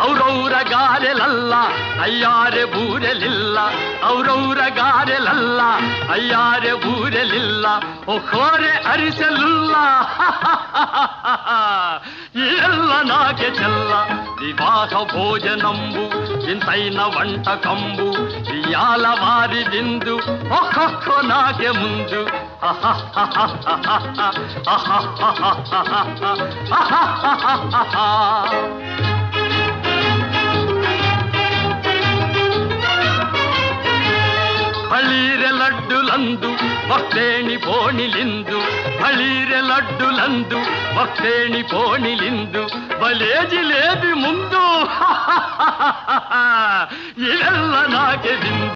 ಅವ್ರವ್ರ ಗಾರೆಲಲ್ಲ ಅಯ್ಯಾರೆ ಬೂರೆಲಿಲ್ಲ, ಅವ್ರವ್ರ ಗಾರೆಲಲ್ಲ ಅಯ್ಯಾರೆ ಬೂರೆಲಿಲ್ಲ, ಒಕ್ಕೋರೆ ಅರಿಸಲಿಲ್ಲ. ಎಲ್ಲ ನಾಗೆ ಚೆಲ್ಲ వివాహ భోజనంబు ఇంతైన వంట కంబు ఇయాల వారి విందు ఒక్కొక్క నాగే ముందు. ಬಳೀರೆ ಲಡ್ಡುಲಂದು ಭಕ್ತೇಣಿ ಪೋಣಿಲಿಂದು, ಬಳೀರೆ ಲಡ್ಡುಲಂದು ಭಕ್ತೇಣಿ ಪೋಣಿಲಿಂದು, ಬಲೇ ಜಿಲೇಬಿ ಮುಂದು. ಇವೆಲ್ಲ ನಾಗೆ ಬಿಂದು.